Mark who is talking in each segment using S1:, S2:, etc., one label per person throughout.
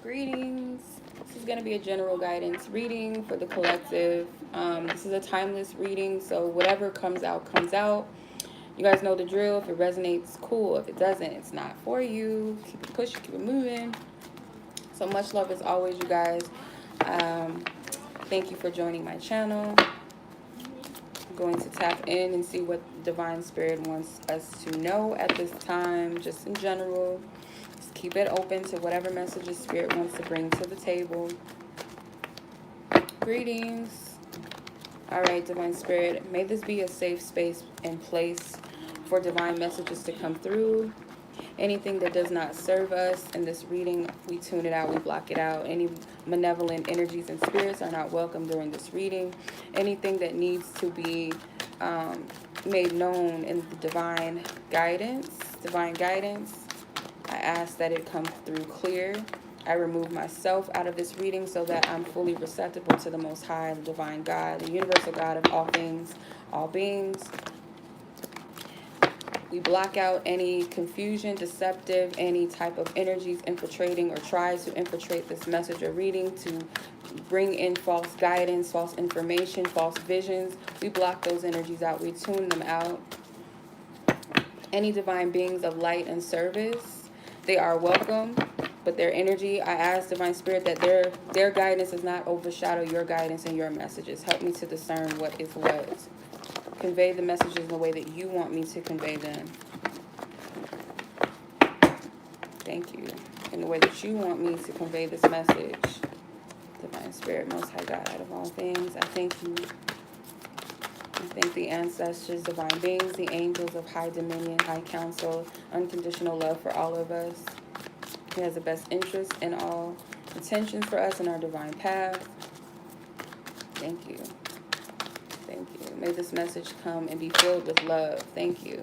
S1: Greetings. This is going to be a general guidance reading for the collective. This is a timeless reading, so whatever comes out, comes out. You guys know the drill. If it resonates, cool. If it doesn't, it's not for you. Keep it pushing, keep it moving. So much love as always, you guys. Um, Thank you for joining my channel. I'm going to tap in and see what Divine Spirit wants us to know at this time, just in general. Keep it open to whatever messages Spirit wants to bring to the table. Greetings. All right, Divine Spirit, may this be a safe space and place for divine messages to come through. Anything that does not serve us in this reading, we tune it out, we block it out. Any malevolent energies and spirits are not welcome during this reading. Anything that needs to be made known in the divine guidance, I ask that it come through clear. I remove myself out of this reading so that I'm fully receptive to the Most High, the Divine God, the Universal God of all things, all beings. We block out any confusion, deceptive, any type of energies infiltrating or tries to infiltrate this message or reading to bring in false guidance, false information, false visions. We block those energies out. We tune them out. Any divine beings of light and service, they are welcome, but their energy, I ask Divine Spirit that their guidance does not overshadow your guidance and your messages. Help me to discern what is what. Convey the messages in the way that you want me to convey them. Thank you. In the way that you want me to convey this message. Divine Spirit, Most High God, out of all things, I thank you. I thank the ancestors, divine beings, the angels of high dominion, high counsel, unconditional love for all of us. He has the best interest in all intentions for us in our divine path. Thank you. Thank you. May this message come and be filled with love. Thank you.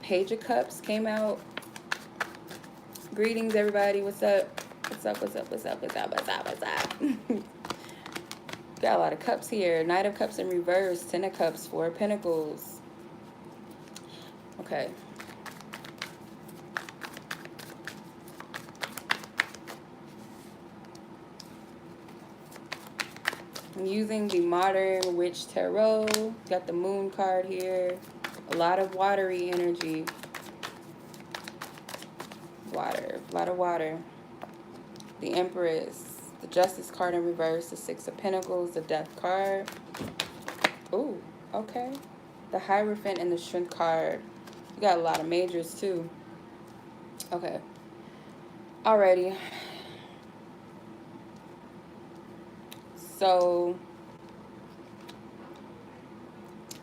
S1: Page of Cups came out. Greetings, everybody. What's up? What's up? What's up? What's up? What's up? What's up? What's up? Got a lot of cups here. Knight of Cups in reverse. Ten of Cups. Four of Pentacles. Okay. I'm using the Modern Witch Tarot. Got the Moon card here. A lot of watery energy. Water. A lot of water. The Empress. The Justice card in reverse. The Six of Pentacles. The Death card. Ooh, okay. The Hierophant and the Strength card. You got a lot of majors too. Okay. Alrighty. So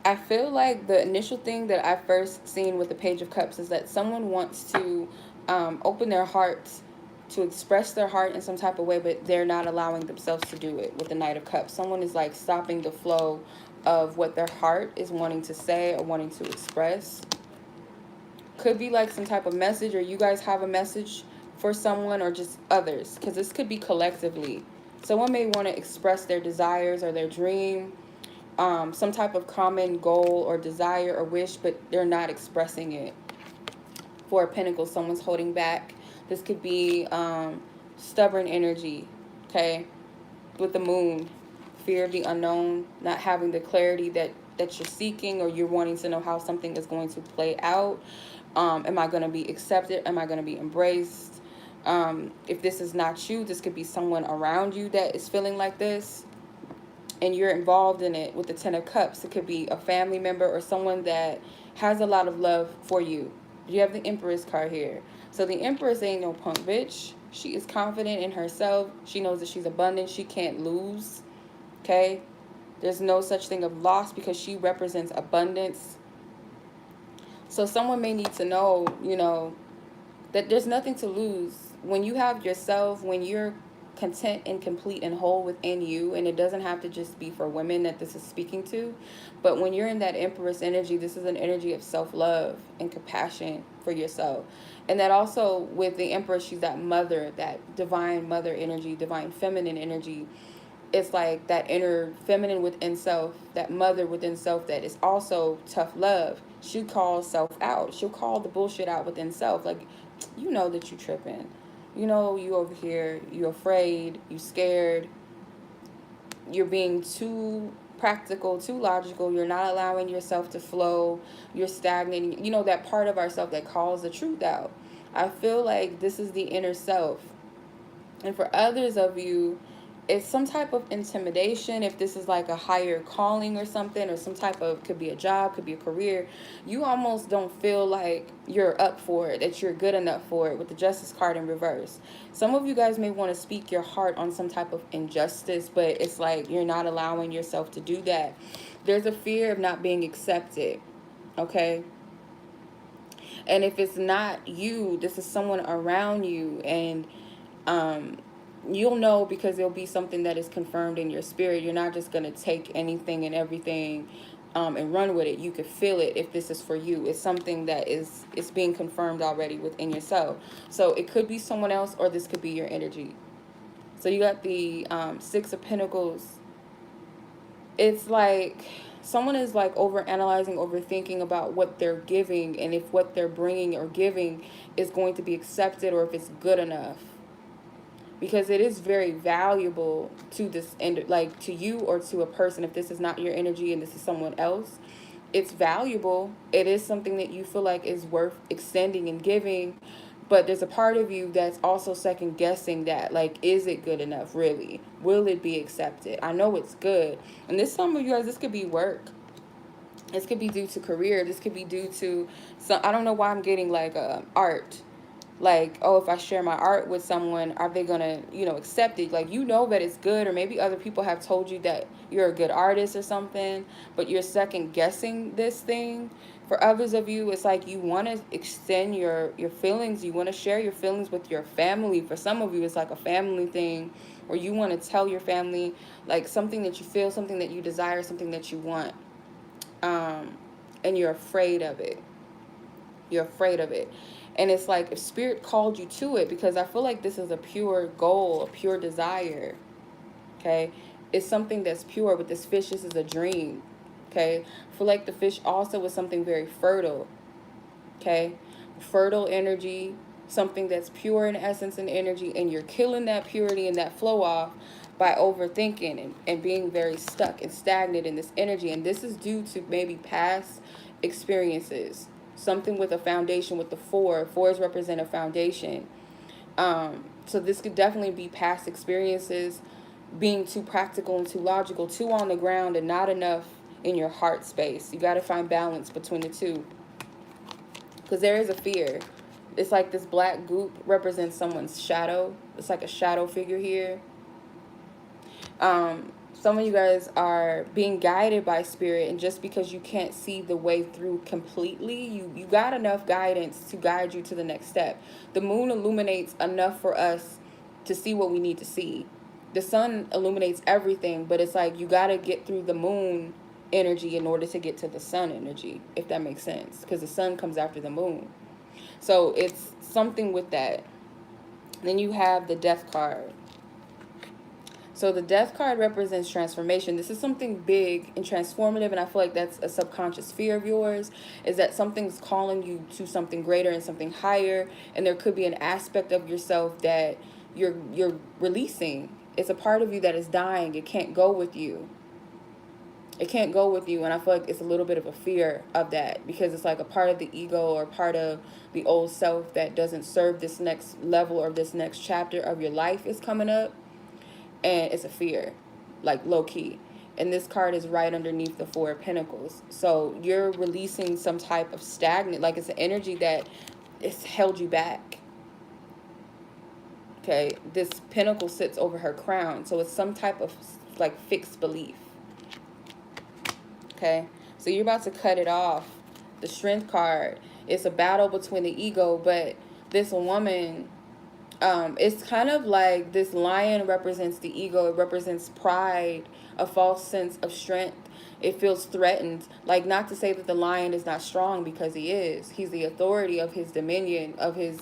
S1: I feel like the initial thing that I first seen with the Page of Cups is that someone wants to open their hearts, to express their heart in some type of way, but they're not allowing themselves to do it with the Knight of Cups. Someone is like stopping the flow of what their heart is wanting to say or wanting to express. Could be like some type of message, or you guys have a message for someone, or just others, because this could be collectively. Someone may want to express their desires or their dream, some type of common goal or desire or wish, but they're not expressing it. Four of Pentacles, someone's holding back. This could be stubborn energy, okay? With the Moon, fear of the unknown, not having the clarity that you're seeking, or you're wanting to know how something is going to play out. Am I going to be accepted? Am I going to be embraced? If this is not you, this could be someone around you that is feeling like this, and you're involved in it. With the Ten of Cups, it could be a family member or someone that has a lot of love for you. You have the Empress card here. So the Empress ain't no punk bitch. She is confident in herself. She knows that she's abundant. She can't lose. Okay? There's no such thing of loss, because she represents abundance. So someone may need to know, you know, that there's nothing to lose. When you have yourself, when you're content and complete and whole within you, and it doesn't have to just be for women that this is speaking to, but when you're in that Empress energy, this is an energy of self-love and compassion for yourself. And that also with the Empress, she's that mother, that divine mother energy, divine feminine energy. It's like that inner feminine within self, that mother within self, that is also tough love. She calls self out. She'll call the bullshit out within self. Like, you know that you tripping. you know, you over here, you're afraid, you scared, you're being too practical, too logical, you're not allowing yourself to flow, you're stagnating, you know, that part of ourself that calls the truth out. I feel like this is the inner self. And for others of you, it's some type of intimidation. If this is like a higher calling or something, or some type of, could be a job, could be a career, you almost don't feel like you're up for it, that you're good enough for it, with the justice card in reverse. Some of you guys may want to speak your heart on some type of injustice, but it's like you're not allowing yourself to do that. There's a fear of not being accepted, okay? And if it's not you, this is someone around you, and you'll know because there'll be something that is confirmed in your spirit. You're not just going to take anything and everything and run with it. You could feel it if this is for you. It's something that is being confirmed already within yourself. So it could be someone else, or this could be your energy. So you got the Six of Pentacles. It's like someone is like over analyzing, overthinking about what they're giving, and if what they're bringing or giving is going to be accepted, or if it's good enough, because it is very valuable to this end, like to you or to a person. If this is not your energy and this is someone else, it's valuable. It is something that you feel like is worth extending and giving, but there's a part of you that's also second guessing that, like, is it good enough? Really, will it be accepted? I know it's good. And this, some of you guys, this could be work, this could be due to career, this could be due to some, I don't know why I'm getting like art. Like, oh, if I share my art with someone, are they gonna, you know, accept it? Like, you know that it's good, or maybe other people have told you that you're a good artist or something, but you're second guessing this thing. For others of you, it's like you want to extend your feelings, you want to share your feelings with your family. For some of you, it's like a family thing, or you want to tell your family like something that you feel, something that you desire, something that you want, and you're afraid of it. You're afraid of it. And it's like if spirit called you to it, because I feel like this is a pure goal, a pure desire, okay? It's something that's pure. With this fish, this is a dream, okay? I feel like the fish also was something very fertile, okay? Fertile energy, something that's pure in essence and energy, and you're killing that purity and that flow off by overthinking and being very stuck and stagnant in this energy. And this is due to maybe past experiences, something with a foundation. With the fours represent a foundation. So this could definitely be past experiences, being too practical and too logical, too on the ground and not enough in your heart space. You got to find balance between the two, because there is a fear. It's like this black goop represents someone's shadow. It's like a shadow figure here. Some of you guys are being guided by spirit, and just because you can't see the way through completely, you got enough guidance to guide you to the next step. The moon illuminates enough for us to see what we need to see. The sun illuminates everything, but it's like you got to get through the moon energy in order to get to the sun energy, if that makes sense, because the sun comes after the moon. So it's something with that. Then you have the death card. So the death card represents transformation. This is something big and transformative, and I feel like that's a subconscious fear of yours, is that something's calling you to something greater and something higher, and there could be an aspect of yourself that you're releasing. It's a part of you that is dying. It can't go with you. It can't go with you, and I feel like it's a little bit of a fear of that, because it's like a part of the ego or part of the old self that doesn't serve this next level or this next chapter of your life is coming up. And it's a fear, like low key. And this card is right underneath the Four of Pentacles. So you're releasing some type of stagnant, like it's an energy that it's held you back. Okay, this pentacle sits over her crown. So it's some type of like fixed belief. Okay, so you're about to cut it off. The Strength card, it's a battle between the ego, but this woman, it's kind of like this lion represents the ego. It represents pride, a false sense of strength. It feels threatened. Like, not to say that the lion is not strong, because he is. He's the authority of his dominion, of his,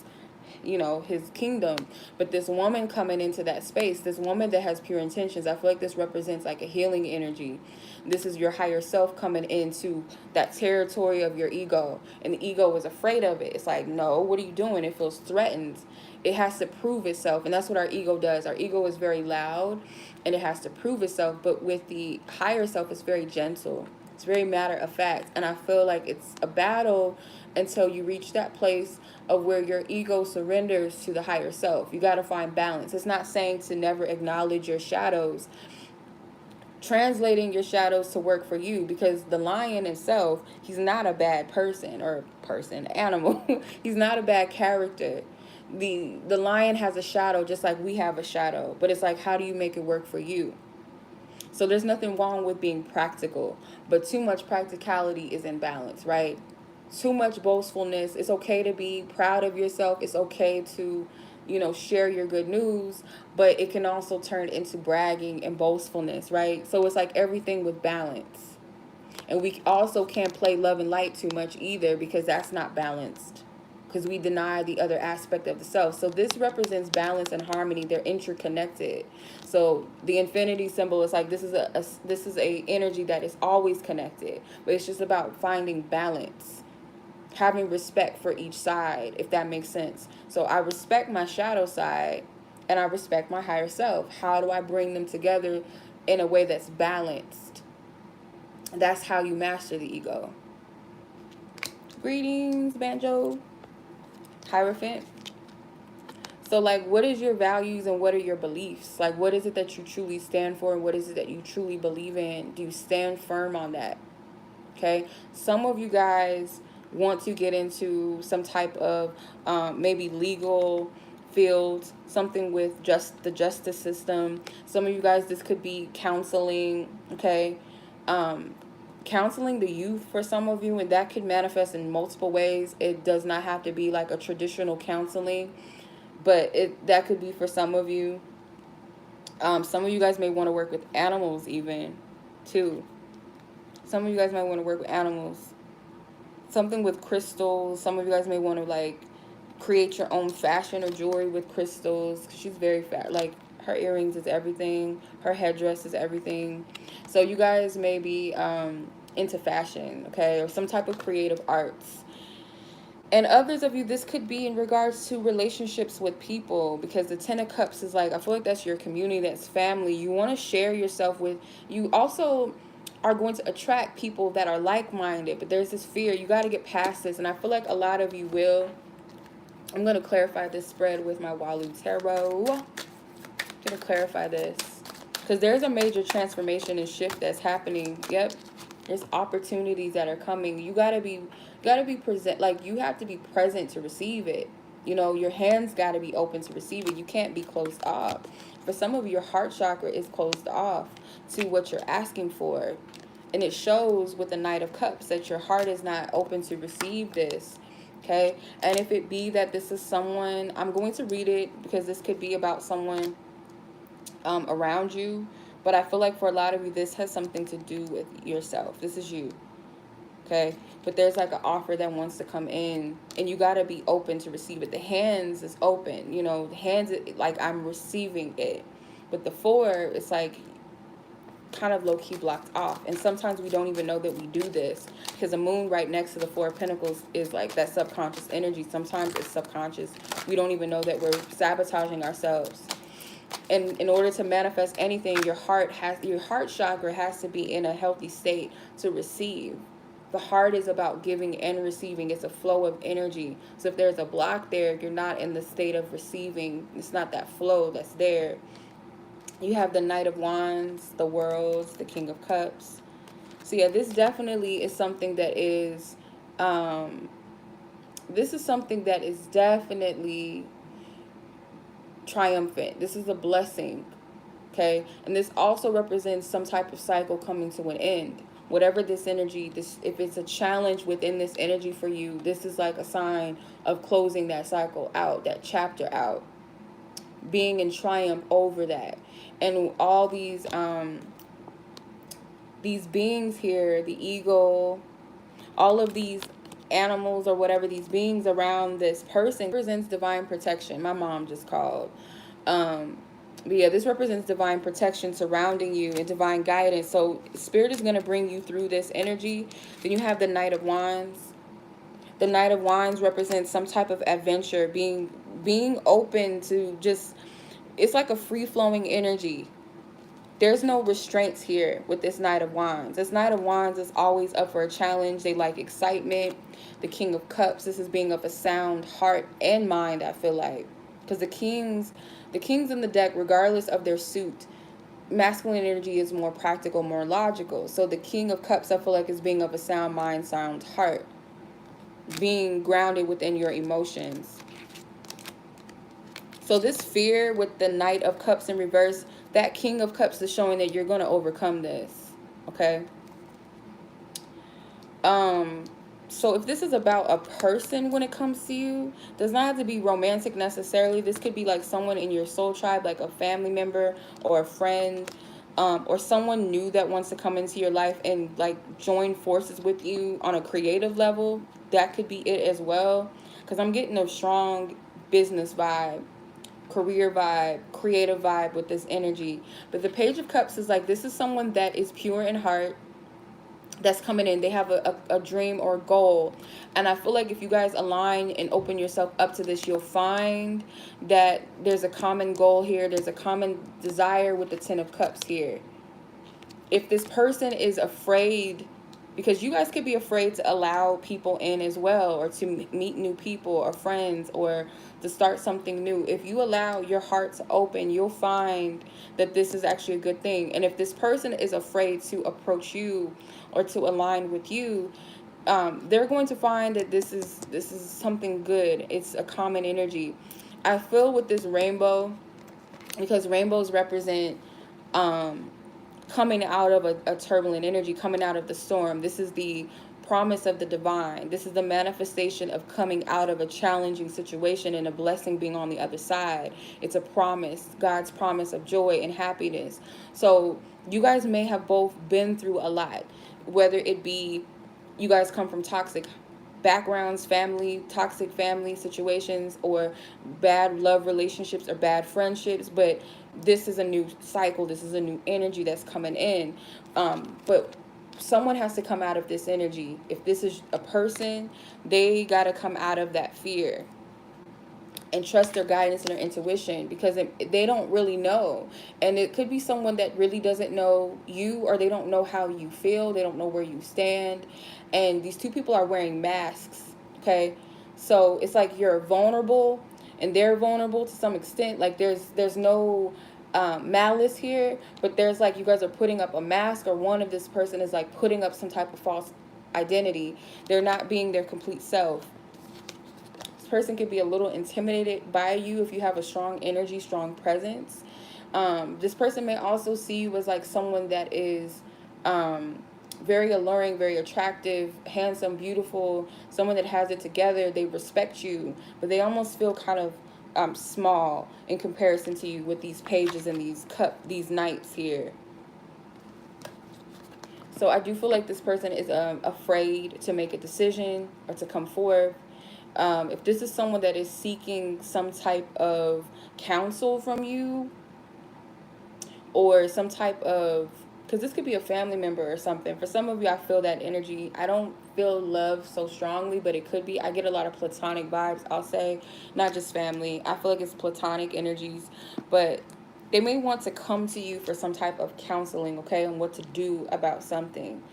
S1: you know, his kingdom. But this woman coming into that space, this woman that has pure intentions, I feel like this represents like a healing energy. This is your higher self coming into that territory of your ego, and the ego is afraid of it. It's like, no, what are you doing? It feels threatened. it has to prove itself, and that's what our ego does. Our ego is very loud, and it has to prove itself. But with the higher self, it's very gentle. It's very matter of fact. And I feel like it's a battle until you reach that place of where your ego surrenders to the higher self. You got to find balance. It's not saying to never acknowledge your shadows, translating your shadows to work for you, because the lion himself, he's not a bad person, or animal. He's not a bad character. The lion has a shadow just like we have a shadow, but it's like, how do you make it work for you? So there's nothing wrong with being practical, but too much practicality is imbalance, right? Too much boastfulness. It's okay to be proud of yourself. It's okay to, share your good news, but it can also turn into bragging and boastfulness, right? So it's like everything with balance. And we also can't play love and light too much either, because that's not balanced, because we deny the other aspect of the self. So this represents balance and harmony. They're interconnected. So the infinity symbol is like, this is a energy that is always connected, but it's just about finding balance, having respect for each side, if that makes sense. So I respect my shadow side, and I respect my higher self. How do I bring them together in a way that's balanced? That's how you master the ego. Greetings, Banjo. Hierophant. So like, what is your values and what are your beliefs? Like, what is it that you truly stand for, and what is it that you truly believe in? Do you stand firm on that? Okay. Some of you guys want to get into some type of maybe legal field, something with just the justice system. Some of you guys, this could be counseling. Okay. Counseling the youth for some of you, and that could manifest in multiple ways. It does not have to be like a traditional counseling, but that could be for some of you. Some of you guys may want to work with animals even too. Some of you guys might want to work with animals. Something with crystals. Some of you guys may want to like create your own fashion or jewelry with crystals. She's very fat. Like, her earrings is everything. Her headdress is everything. So you guys may be into fashion, okay, or some type of creative arts. And others of you, this could be in regards to relationships with people, because the Ten of Cups is like, I feel like that's your community, that's family. You want to share yourself with. You also are going to attract people that are like-minded, but there's this fear. You got to get past this, and I feel like a lot of you will. I'm going to clarify this spread with my Walu Tarot. I'm going to clarify this, because there's a major transformation and shift that's happening. Yep. There's opportunities that are coming. You gotta be present. Like, you have to be present to receive it. Your hands gotta be open to receive it. You can't be closed off. For some of you, your heart chakra is closed off to what you're asking for, and it shows with the Knight of Cups that your heart is not open to receive this. Okay, and if it be that this is someone, I'm going to read it because this could be about someone around you. But I feel like for a lot of you, this has something to do with yourself. This is you. Okay? But there's like an offer that wants to come in, and you got to be open to receive it. The hands is open. The hands, like, I'm receiving it. But the four, it's like kind of low-key blocked off. And sometimes we don't even know that we do this, because the moon right next to the Four of Pentacles is like that subconscious energy. Sometimes it's subconscious. We don't even know that we're sabotaging ourselves. And in order to manifest anything, your heart chakra has to be in a healthy state to receive. The heart is about giving and receiving. It's a flow of energy. So if there's a block there, you're not in the state of receiving. It's not that flow that's there. You have the Knight of Wands, the Worlds, the King of Cups. So yeah, this definitely is something that is, definitely triumphant. This is a blessing, okay? And this also represents some type of cycle coming to an end. Whatever this energy, if it's a challenge within this energy for you, this is like a sign of closing that cycle out, that chapter out, being in triumph over that. And all these beings here, the eagle, all of these animals or whatever, these beings around this person, represents divine protection. My mom just called. But yeah, this represents divine protection surrounding you and divine guidance. So Spirit is going to bring you through this energy. Then you have the Knight of Wands. The Knight of Wands represents some type of adventure, being open to just, it's like a free flowing energy. There's no restraints here with this Knight of Wands. This Knight of Wands is always up for a challenge. They like excitement. The King of Cups, this is being of a sound heart and mind, I feel like. Because the kings in the deck, regardless of their suit, masculine energy is more practical, more logical. So the King of Cups, I feel like, is being of a sound mind, sound heart, being grounded within your emotions. So this fear with the Knight of Cups in reverse, that King of Cups is showing that you're going to overcome this, okay? So if this is about a person when it comes to you, does not have to be romantic necessarily. This could be like someone in your soul tribe, like a family member or a friend, or someone new that wants to come into your life and like join forces with you on a creative level. That could be it as well, because I'm getting a strong business vibe, career vibe, creative vibe with this energy. But the Page of Cups is like, this is someone that is pure in heart, that's coming in. They have a dream or a goal, and I feel like if you guys align and open yourself up to this, you'll find that there's a common goal here. There's a common desire with the Ten of Cups here. If this person is afraid, because you guys could be afraid to allow people in as well, or to meet new people or friends, or to start something new. If you allow your heart to open, you'll find that this is actually a good thing. And if this person is afraid to approach you or to align with you, they're going to find that this is something good. It's a common energy. I feel with this rainbow, because rainbows represent coming out of a turbulent energy, coming out of the storm. This is the promise of the divine. This is the manifestation of coming out of a challenging situation and a blessing being on the other side. It's a promise, God's promise of joy and happiness. So you guys may have both been through a lot, whether it be you guys come from toxic backgrounds, toxic family situations, or bad love relationships or bad friendships, but this is a new cycle. This is a new energy that's coming in. But someone has to come out of this energy. If this is a person, they got to come out of that fear and trust their guidance and their intuition, because they don't really know. And it could be someone that really doesn't know you, or they don't know how you feel. They don't know where you stand. And these two people are wearing masks, okay? So it's like you're vulnerable and they're vulnerable to some extent. Like there's no malice here, but there's like you guys are putting up a mask, or one of this person is like putting up some type of false identity. They're not being their complete self. Person could be a little intimidated by you if you have a strong energy, strong presence. This person may also see you as like someone that is very alluring, very attractive, handsome, beautiful, someone that has it together. They respect you, but they almost feel kind of small in comparison to you with these pages and these knights here. So I do feel like this person is afraid to make a decision or to come forth. If this is someone that is seeking some type of counsel from you, or some type of, because this could be a family member or something. For some of you, I feel that energy. I don't feel love so strongly, but it could be. I get a lot of platonic vibes, I'll say, not just family. I feel like it's platonic energies, but they may want to come to you for some type of counseling, okay, on what to do about something.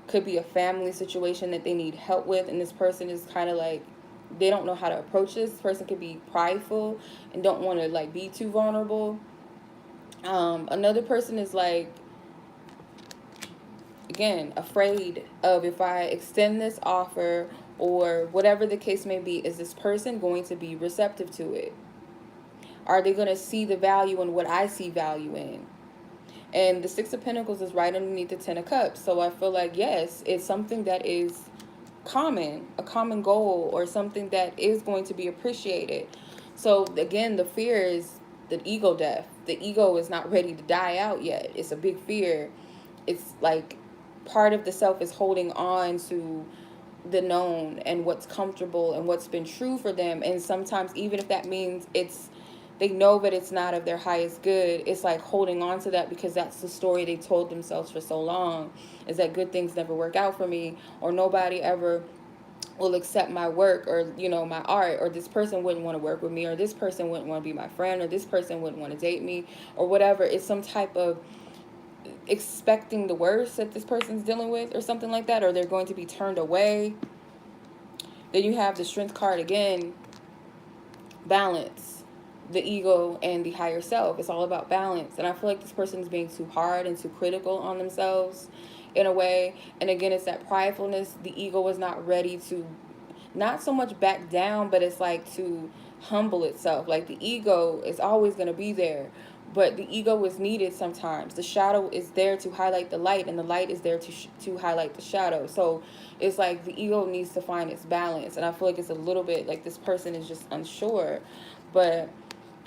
S1: Could be a family situation that they need help with, and this person is kind of like, they don't know how to approach this. This person could be prideful and don't want to like be too vulnerable. Another person is like, again, afraid of, if I extend this offer or whatever the case may be, is this person going to be receptive to it? Are they going to see the value in what I see value in? And the Six of Pentacles is right underneath the Ten of Cups. So I feel like, yes, it's something that is common, a common goal, or something that is going to be appreciated. So again, the fear is the ego death. The ego is not ready to die out yet. It's a big fear. It's like part of the self is holding on to the known and what's comfortable and what's been true for them. And sometimes, even if that means they know that it's not of their highest good, it's like holding on to that because that's the story they told themselves for so long, is that good things never work out for me, or nobody ever will accept my work, or my art, or this person wouldn't want to work with me, or this person wouldn't want to be my friend, or this person wouldn't want to date me, or whatever. It's some type of expecting the worst that this person's dealing with, or something like that, or they're going to be turned away. Then you have the Strength card again. Balance, the ego and the higher self. It's all about balance. And I feel like this person is being too hard and too critical on themselves in a way. And again, it's that pridefulness. The ego is not ready to, not so much back down, but it's like to humble itself. Like the ego is always going to be there, but the ego is needed sometimes. The shadow is there to highlight the light, and the light is there to highlight the shadow. So it's like the ego needs to find its balance. And I feel like it's a little bit like this person is just unsure. But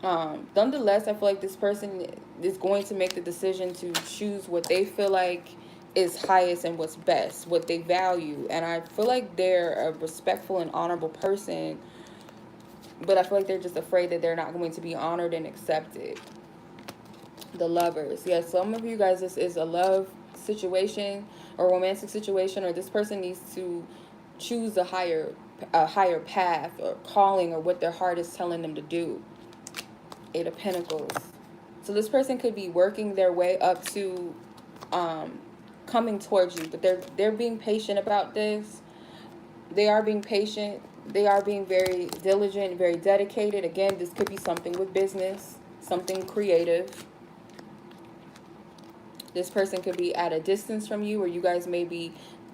S1: nonetheless, I feel like this person is going to make the decision to choose what they feel like is highest and what's best, what they value. And I feel like they're a respectful and honorable person, but I feel like they're just afraid that they're not going to be honored and accepted. The Lovers. Yes, some of you guys, this is a love situation or romantic situation, or this person needs to choose a higher path or calling, or what their heart is telling them to do. Eight of Pentacles. So this person could be working their way up to coming towards you, but they're being patient about this. They are being patient. They are being very diligent, very dedicated. Again, this could be something with business, something creative. This person could be at a distance from you, or you guys may be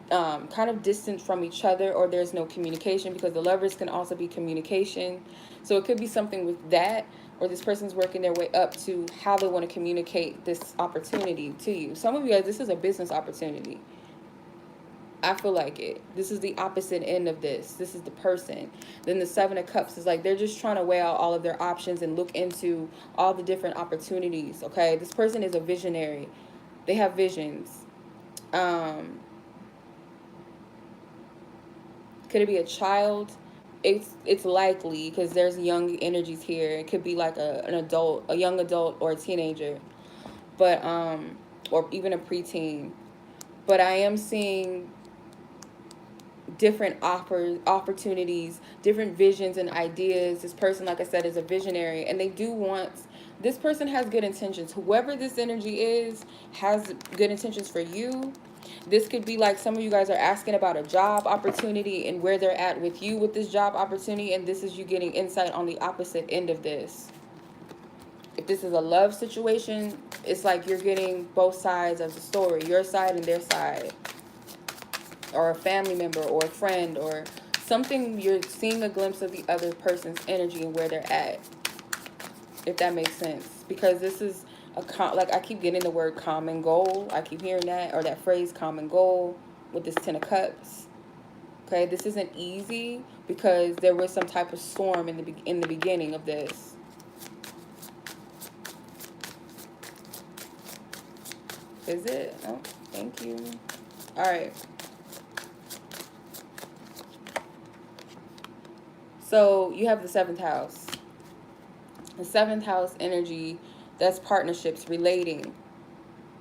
S1: kind of distant from each other, or there's no communication, because the Lovers can also be communication. So it could be something with that, or this person's working their way up to how they want to communicate this opportunity to you. Some of you guys, this is a business opportunity. I feel like it. This is the opposite end of this. This is the person. Then the Seven of Cups is like they're just trying to weigh out all of their options and look into all the different opportunities, okay? This person is a visionary. They have visions. Could it be a child? It's likely, because there's young energies here. It could be like an adult, a young adult, or a teenager, but or even a preteen. But I am seeing different opportunities, different visions and ideas. This person, like I said, is a visionary, and they do want, this person has good intentions. Whoever this energy is has good intentions for you. This could be like some of you guys are asking about a job opportunity and where they're at with you with this job opportunity, and this is you getting insight on the opposite end of this. If this is a love situation, it's like you're getting both sides of the story, your side and their side, or a family member or a friend or something. You're seeing a glimpse of the other person's energy and where they're at, if that makes sense. Because this is like I keep getting the word common goal. I keep hearing that, or that phrase common goal, with this Ten of Cups. Okay, this isn't easy because there was some type of storm in the beginning of this. Is it? Oh, thank you. All right. So you have the 7th house. The 7th house energy, that's partnerships, relating.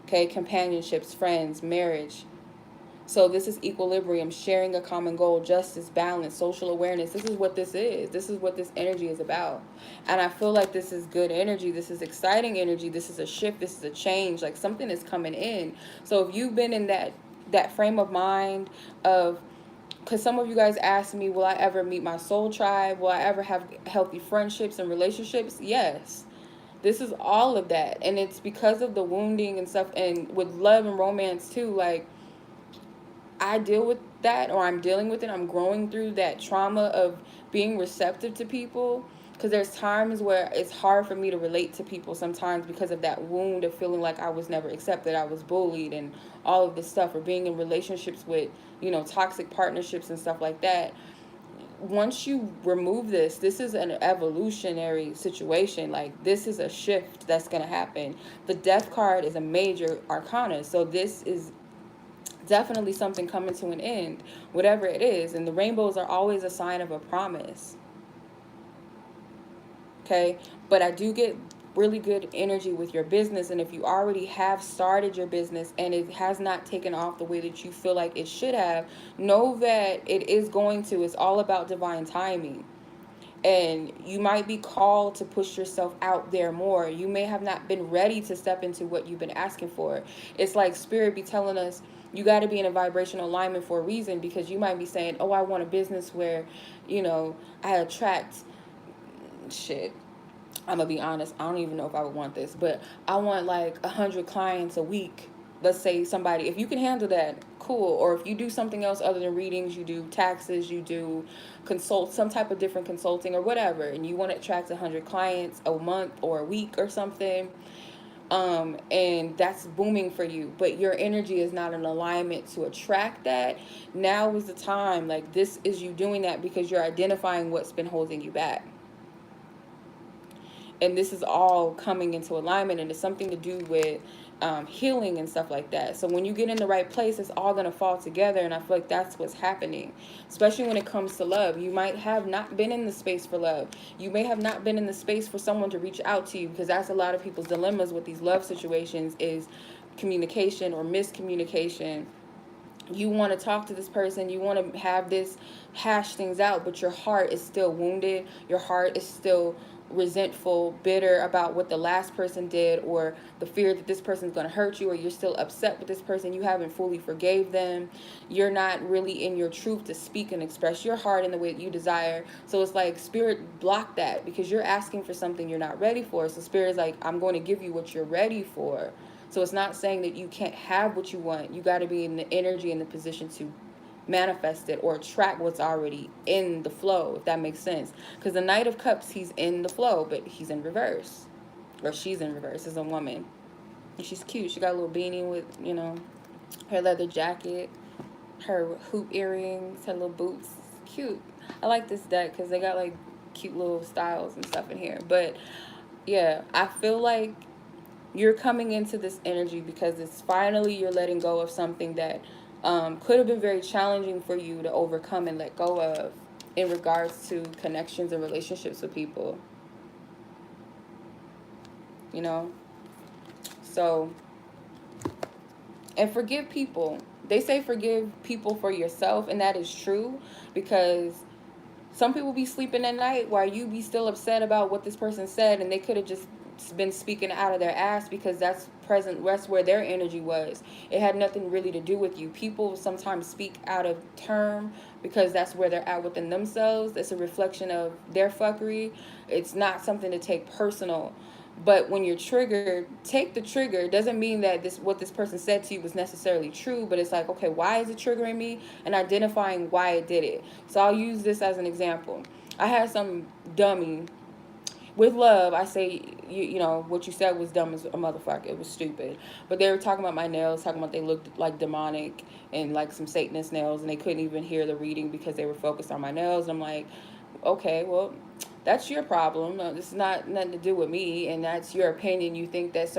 S1: Okay, companionships, friends, marriage. So this is equilibrium, sharing a common goal, justice, balance, social awareness. This is what this is. This is what this energy is about. And I feel like this is good energy. This is exciting energy. This is a shift. This is a change. Like something is coming in. So if you've been in that frame of mind of, because some of you guys asked me, will I ever meet my soul tribe? Will I ever have healthy friendships and relationships? Yes. This is all of that. And it's because of the wounding and stuff. And with love and romance too, like, I deal with that, or I'm dealing with it. I'm growing through that trauma of being receptive to people, because there's times where it's hard for me to relate to people sometimes because of that wound of feeling like I was never accepted, I was bullied, and all of this stuff, or being in relationships with, toxic partnerships and stuff like that. Once you remove this is an evolutionary situation. Like, this is a shift that's going to happen. The Death card is a major arcana, so this is definitely something coming to an end, whatever it is. And the rainbows are always a sign of a promise. Okay, but I do get really good energy with your business. And if you already have started your business and it has not taken off the way that you feel like it should have, know that it is going to. It's all about divine timing. And you might be called to push yourself out there more. You may have not been ready to step into what you've been asking for. It's like spirit be telling us you got to be in a vibrational alignment for a reason, because you might be saying, oh, I want a business where, I attract shit. I'm gonna be honest, I don't even know if I would want this, but I want like 100 clients a week. Let's say somebody, if you can handle that, cool. Or if you do something else other than readings, you do taxes, you do some type of different consulting or whatever, and you want to attract 100 clients a month or a week or something, and that's booming for you, but your energy is not in alignment to attract that. Now is the time. Like, this is you doing that because you're identifying what's been holding you back. And this is all coming into alignment, and it's something to do with healing and stuff like that. So when you get in the right place, it's all going to fall together, and I feel like that's what's happening, especially when it comes to love. You might have not been in the space for love. You may have not been in the space for someone to reach out to you, because that's a lot of people's dilemmas with these love situations, is communication or miscommunication. You want to talk to this person, you want to have this hash things out, but your heart is still wounded. Your heart is still resentful, bitter about what the last person did, or the fear that this person's going to hurt you, or you're still upset with this person. You haven't fully forgave them. You're not really in your truth to speak and express your heart in the way that you desire. So it's like spirit blocked that because you're asking for something you're not ready for. So spirit is like, I'm going to give you what you're ready for. So it's not saying that you can't have what you want. You got to be in the energy and the position to manifest it or attract what's already in the flow, if that makes sense. Because the Knight of Cups, he's in the flow, but he's in reverse. Or she's in reverse as a woman. And she's cute. She got a little beanie with, her leather jacket, her hoop earrings, her little boots. Cute. I like this deck because they got like cute little styles and stuff in here. But yeah, I feel like you're coming into this energy because it's finally you're letting go of something that could have been very challenging for you to overcome and let go of in regards to connections and relationships with people. So, and forgive people. They say forgive people for yourself, and that is true, because some people be sleeping at night while you be still upset about what this person said, and they could have just been speaking out of their ass because that's where their energy was. It had nothing really to do with you. People sometimes speak out of term because that's where they're at within themselves. It's a reflection of their fuckery. It's not something to take personal. But when you're triggered, take the trigger. It doesn't mean that what this person said to you was necessarily true, but it's like, okay, why is it triggering me? And identifying why it did it. So I'll use this as an example. I had some dummy. With love, I say, what you said was dumb as a motherfucker. It was stupid. But they were talking about my nails, talking about they looked like demonic and like some Satanist nails, and they couldn't even hear the reading because they were focused on my nails. And I'm like, okay, well, that's your problem. This is not nothing to do with me, and that's your opinion. You think that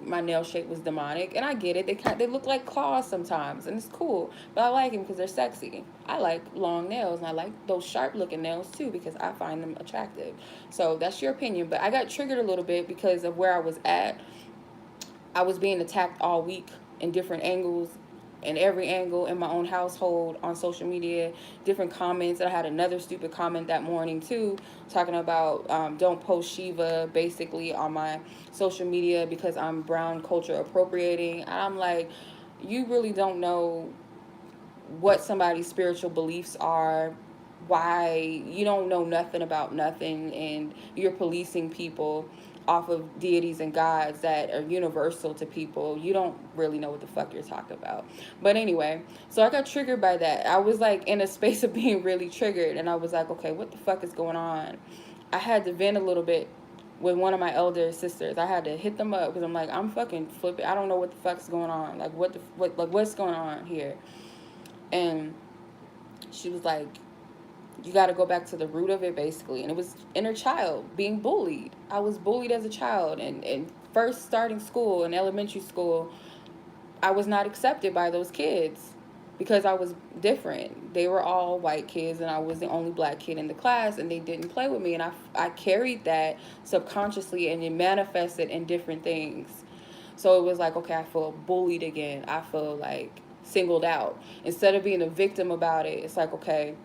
S1: my nail shape was demonic, and I get it. They look like claws sometimes, and it's cool. But I like them because they're sexy. I like long nails, and I like those sharp looking nails too because I find them attractive. So that's your opinion. But I got triggered a little bit because of where I was at. I was being attacked all week in different angles, in every angle in my own household, on social media, different comments. I had another stupid comment that morning too, talking about don't post Shiva basically on my social media because I'm brown culture appropriating. And I'm like, you really don't know what somebody's spiritual beliefs are, why you don't know nothing about nothing, and you're policing people off of deities and gods that are universal to people. You don't really know what the fuck you're talking about. But anyway, so I got triggered by that. I was like in a space of being really triggered, and I was like, okay, what the fuck is going on? I had to vent a little bit with one of my elder sisters. I had to hit them up because I'm like, I'm fucking flipping. I don't know what the fuck's going on. Like what's going on here? And she was like, you got to go back to the root of it, basically. And it was inner child being bullied. I was bullied as a child. And first starting school in elementary school, I was not accepted by those kids. because I was different. They were all white kids and I was the only black kid in the class, and they didn't play with me, and I carried that subconsciously, and it manifested in different things. So it was like, okay, I feel bullied again. I feel like singled out. Instead of being a victim about it, it's like, okay,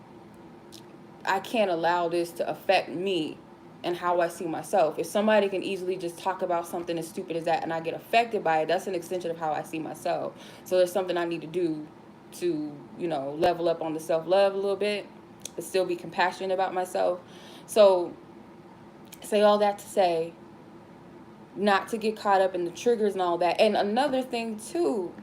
S1: I can't allow this to affect me and how I see myself. If somebody can easily just talk about something as stupid as that and I get affected by it, that's an extension of how I see myself. So there's something I need to do to, level up on the self-love a little bit, but still be compassionate about myself. So say all that to say, not to get caught up in the triggers and all that. And another thing too,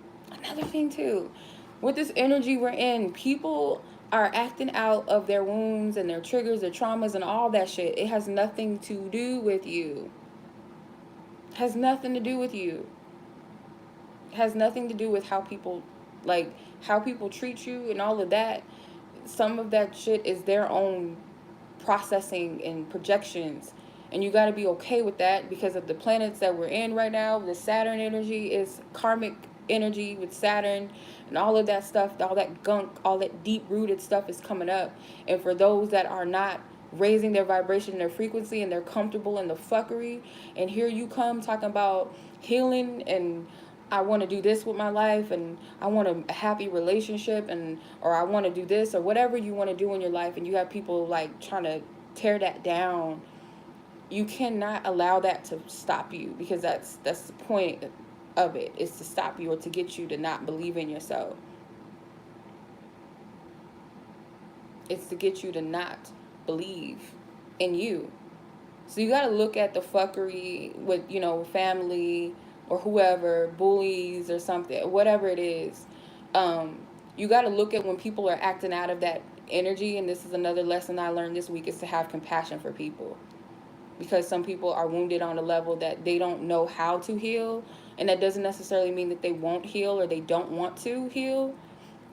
S1: with this energy we're in, people are acting out of their wounds and their triggers, their traumas and all that shit. It has nothing to do with you. It has nothing to do with you. It has nothing to do with how people treat you and all of that. Some of that shit is their own processing and projections. And you got to be okay with that, because of the planets that we're in right now. The Saturn energy is karmic energy with Saturn, and all of that stuff, all that gunk, all that deep-rooted stuff is coming up. And for those that are not raising their vibration, their frequency, and they're comfortable in the fuckery, and here you come talking about healing and I want to do this with my life, and I want a happy relationship, or I want to do this, or whatever you want to do in your life, and you have people like trying to tear that down. You cannot allow that to stop you, because that's the point of it, is to stop you or to get you to not believe in yourself. It's to get you to not believe in you. So you got to look at the fuckery with, family or whoever, bullies or something, whatever it is. You got to look at when people are acting out of that energy. And this is another lesson I learned this week, is to have compassion for people. Because some people are wounded on a level that they don't know how to heal. And that doesn't necessarily mean that they won't heal or they don't want to heal.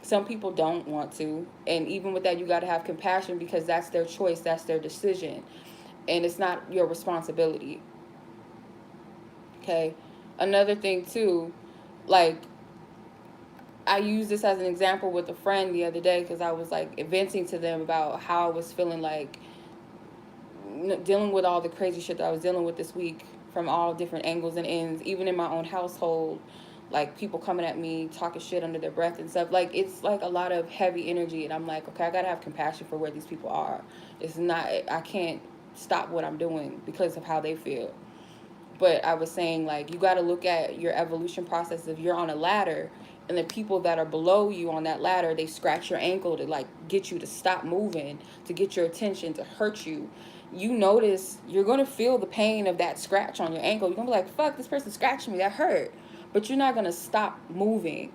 S1: Some people don't want to. And even with that, you got to have compassion, because that's their choice. That's their decision. And it's not your responsibility. Okay? Another thing, too, like, I used this as an example with a friend the other day, because I was, like, venting to them about how I was feeling, like, dealing with all the crazy shit that I was dealing with this week from all different angles and ends, even in my own household, like people coming at me, talking shit under their breath and stuff. Like, it's like a lot of heavy energy, and I'm like, okay, I gotta have compassion for where these people are. It's not, I can't stop what I'm doing because of how they feel. But I was saying, like, you gotta look at your evolution process. If you're on a ladder and the people that are below you on that ladder, they scratch your ankle to, like, get you to stop moving, to get your attention, to hurt you. You notice, you're going to feel the pain of that scratch on your ankle. You're going to be like, fuck, this person scratched me, that hurt. But you're not going to stop moving.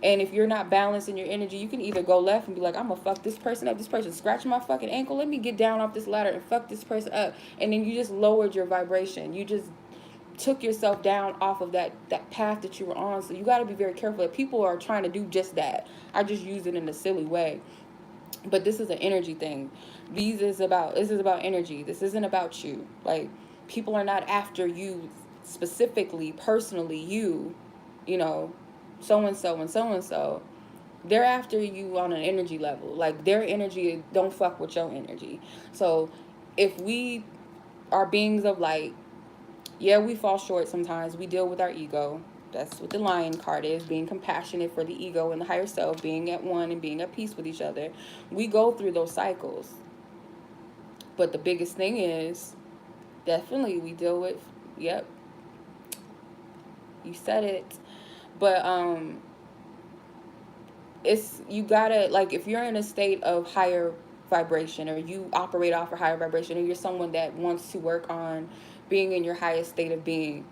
S1: And if you're not balanced in your energy, you can either go left and be like, I'm going to fuck this person up. This person scratched my fucking ankle. Let me get down off this ladder and fuck this person up. And then you just lowered your vibration. You just took yourself down off of that path that you were on. So you got to be very careful that people are trying to do just that. I just use it in a silly way. But this is an energy thing. This is about energy. This isn't about you. Like, people are not after you specifically, personally, you know, so-and-so and so-and-so. They're after you on an energy level. Like, their energy don't fuck with your energy. So if we are beings of light, yeah, we fall short sometimes. We deal with our ego. That's what the Lion card is, being compassionate for the ego and the higher self, being at one and being at peace with each other. We go through those cycles. But the biggest thing is, definitely we deal with, yep, you said it. But it's, you gotta, like, if you're in a state of higher vibration, or you operate off a higher vibration, or you're someone that wants to work on being in your highest state of being,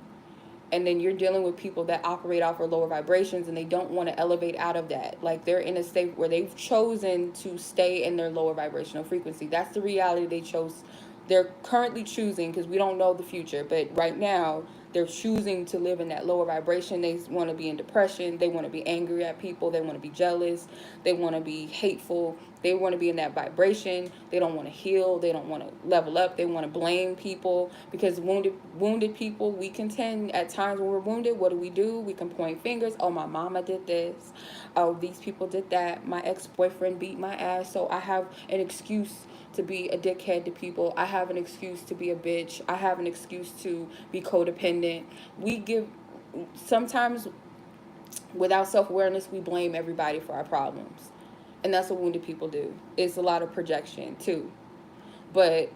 S1: and then you're dealing with people that operate off of lower vibrations and they don't want to elevate out of that. Like, they're in a state where they've chosen to stay in their lower vibrational frequency. That's the reality they chose They're currently choosing, because we don't know the future, but right now they're choosing to live in that lower vibration. They want to be in depression. They want to be angry at people. They want to be jealous. They want to be hateful. They want to be in that vibration. They don't want to heal. They don't want to level up. They want to blame people, because wounded people, we can tend at times when we're wounded, what do? We can point fingers. Oh, my mama did this. Oh, these people did that. My ex-boyfriend beat my ass, so I have an excuse to be a dickhead to people. I have an excuse to be a bitch. I have an excuse to be codependent. We give, sometimes without self-awareness, we blame everybody for our problems. And that's what wounded people do. It's a lot of projection too. But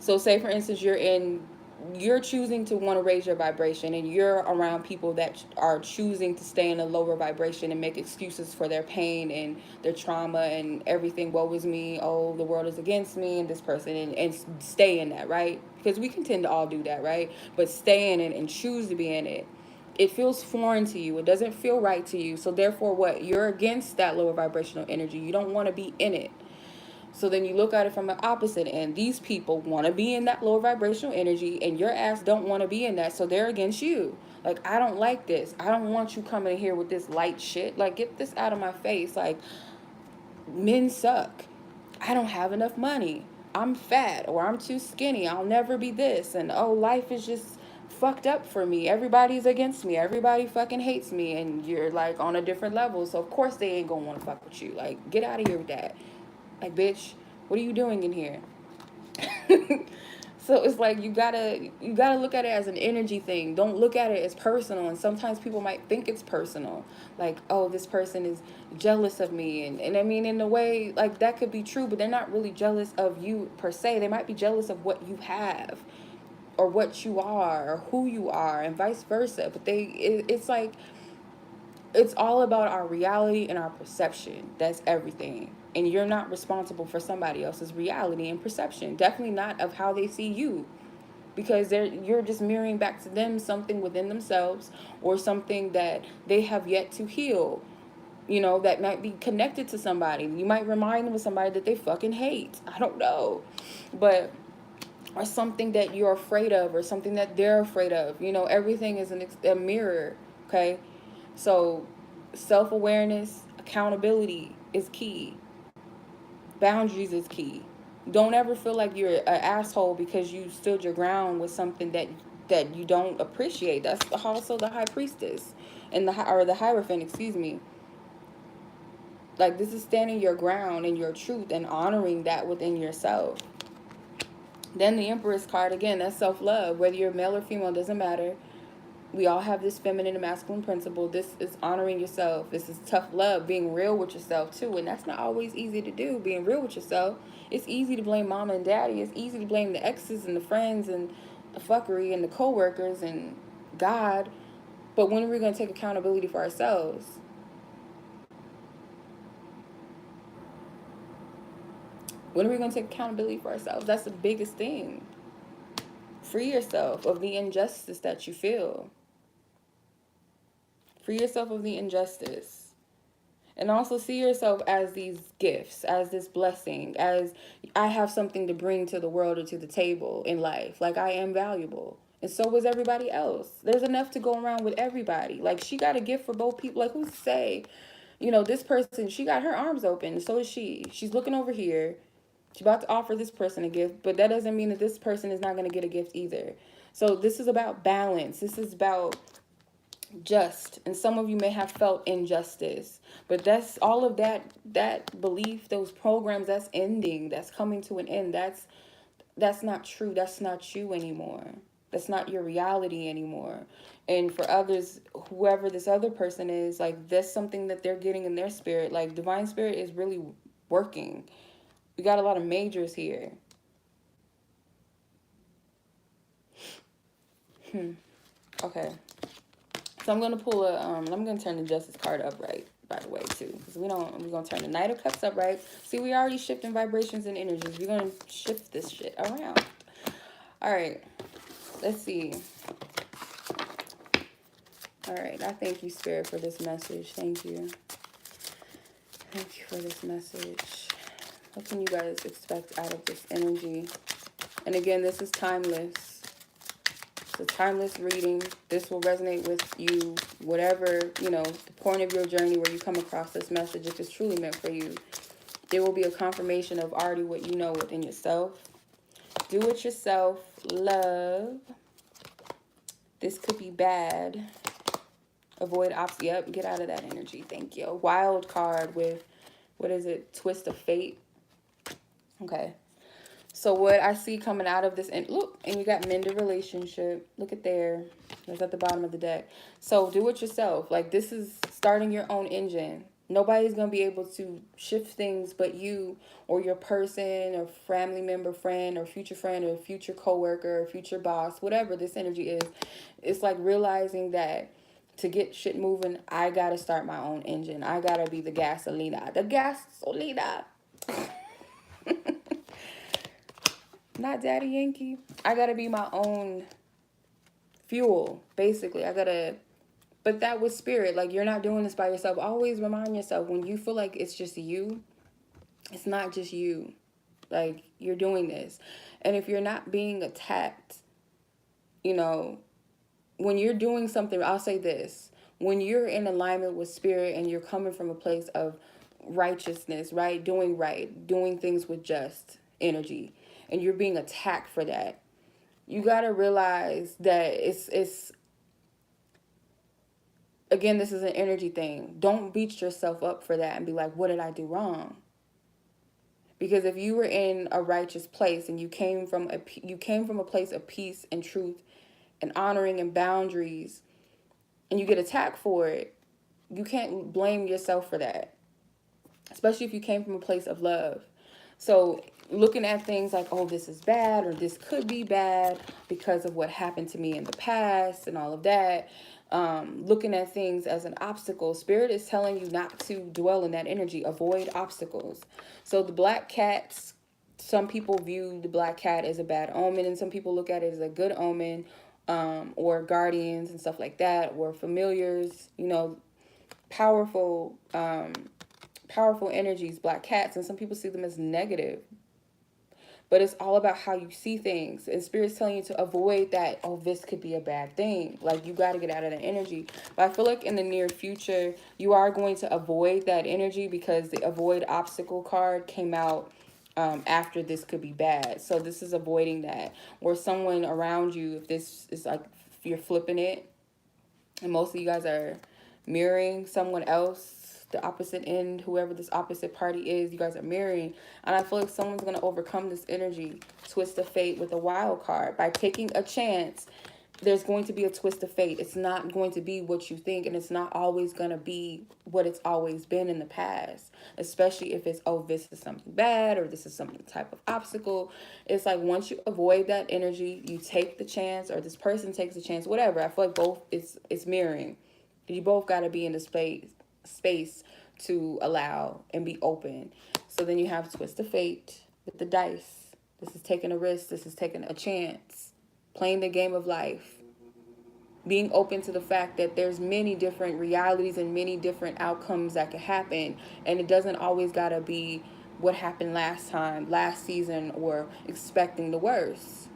S1: so say for instance you're choosing to want to raise your vibration, and you're around people that are choosing to stay in a lower vibration and make excuses for their pain and their trauma and everything. Woe is me. Oh, the world is against me and this person, and stay in that, right? Because we can tend to all do that, right? But stay in it and choose to be in it. It feels foreign to you. It doesn't feel right to you. So therefore what? You're against that lower vibrational energy. You don't want to be in it. So then you look at it from the opposite end. These people want to be in that lower vibrational energy, and your ass don't want to be in that, so they're against you. Like, I don't like this. I don't want you coming in here with this light shit. Like, get this out of my face. Like, men suck. I don't have enough money. I'm fat, or I'm too skinny. I'll never be this. And, oh, life is just fucked up for me. Everybody's against me. Everybody fucking hates me. And you're, like, on a different level. So, of course, they ain't gonna want to fuck with you. Like, get out of here with that. Like, bitch, what are you doing in here? So it's like you gotta look at it as an energy thing. Don't look at it as personal. And sometimes people might think it's personal, like, oh, this person is jealous of me, and I mean, in a way, like, that could be true, but they're not really jealous of you per se. They might be jealous of what you have, or what you are, or who you are, and vice versa. But it's like, it's all about our reality and our perception. That's everything. And you're not responsible for somebody else's reality and perception. Definitely not of how they see you. Because you're just mirroring back to them something within themselves, or something that they have yet to heal. You know, that might be connected to somebody. You might remind them of somebody that they fucking hate. I don't know. But, or something that you're afraid of, or something that they're afraid of. You know, everything is a mirror, okay? So, self-awareness, accountability is key. Boundaries is key. Don't ever feel like you're an asshole because you stood your ground with something that you don't appreciate. That's also the high priestess and the hierophant, excuse me. Like, this is standing your ground and your truth and honoring that within yourself. Then the Empress card, again, that's self-love. Whether you're male or female, doesn't matter. We all have this feminine and masculine principle. This is honoring yourself. This is tough love, being real with yourself too. And that's not always easy to do, being real with yourself. It's easy to blame mama and daddy. It's easy to blame the exes and the friends and the fuckery and the co-workers and God. But when are we going to take accountability for ourselves? When are we going to take accountability for ourselves? That's the biggest thing. Free yourself of the injustice that you feel. Free yourself of the injustice. And also see yourself as these gifts, as this blessing, as I have something to bring to the world or to the table in life. Like, I am valuable. And so was everybody else. There's enough to go around with everybody. Like, she got a gift for both people. Like, who's to say, you know, this person, she got her arms open. So is she. She's looking over here. She's about to offer this person a gift. But that doesn't mean that this person is not going to get a gift either. So this is about balance. This is about just, and some of you may have felt injustice, but that's all of that belief, those programs, that's ending, that's coming to an end. That's not true. That's not you anymore. That's not your reality anymore. And for others, whoever this other person is, like, that's something that they're getting in their spirit. Like, divine spirit is really working. We got a lot of majors here. Okay. So I'm gonna pull I'm gonna turn the Justice card upright, by the way, too, because we're gonna turn the Knight of Cups upright. See, we already shifting vibrations and energies. We're gonna shift this shit around. All right, let's see. All right, I thank you, Spirit, for this message. Thank you. Thank you for this message. What can you guys expect out of this energy? And again, this is timeless. It's a timeless reading. This will resonate with you, whatever, the point of your journey where you come across this message, if it's truly meant for you. It will be a confirmation of already what you know within yourself. Do it yourself. Love. This could be bad. Avoid obstacles. Yep, get out of that energy. Thank you. A wild card with, what is it? Twist of fate. Okay. So what I see coming out of this, and look, and you got mend a relationship. Look at there. That's at the bottom of the deck. So do it yourself. Like, this is starting your own engine. Nobody's going to be able to shift things but you or your person or family member, friend or future coworker or future boss, whatever this energy is. It's like realizing that to get shit moving, I got to start my own engine. I got to be the gasolina. The gasolina. Not Daddy Yankee. I got to be my own fuel, basically. But that was spirit. Like, you're not doing this by yourself. Always remind yourself, when you feel like it's just you, it's not just you. Like, you're doing this. And if you're not being attacked, when you're doing something, I'll say this. When you're in alignment with spirit and you're coming from a place of righteousness, right? Doing things with just energy, and you're being attacked for that, you got to realize that it's again, this is an energy thing. Don't beat yourself up for that and be like, what did I do wrong? Because if you were in a righteous place and you came from a place of peace and truth and honoring and boundaries, and you get attacked for it, you can't blame yourself for that. Especially if you came from a place of love. So looking at things like, oh, this is bad, or this could be bad because of what happened to me in the past and all of that. Looking at things as an obstacle. Spirit is telling you not to dwell in that energy. Avoid obstacles. So the black cats, some people view the black cat as a bad omen, and some people look at it as a good omen, or guardians and stuff like that, or familiars, powerful energies, black cats, and some people see them as negative. But it's all about how you see things. And Spirit's telling you to avoid that, oh, this could be a bad thing. Like, you got to get out of that energy. But I feel like in the near future, you are going to avoid that energy, because the avoid obstacle card came out after this could be bad. So this is avoiding that. Or someone around you, if this is like, if you're flipping it, and most of you guys are mirroring someone else, the opposite end, whoever this opposite party is, you guys are mirroring. And I feel like someone's going to overcome this energy, twist of fate, with a wild card. By taking a chance, there's going to be a twist of fate. It's not going to be what you think, and it's not always going to be what it's always been in the past. Especially if it's, oh, this is something bad, or this is some type of obstacle. It's like, once you avoid that energy, you take the chance, or this person takes the chance, whatever. I feel like both it's mirroring. You both got to be in the space to allow and be open. So then you have twist of fate with the dice. This is taking a risk. This is taking a chance. Playing the game of life. Being open to the fact that there's many different realities and many different outcomes that could happen. And it doesn't always got to be what happened last time, last season, or expecting the worst.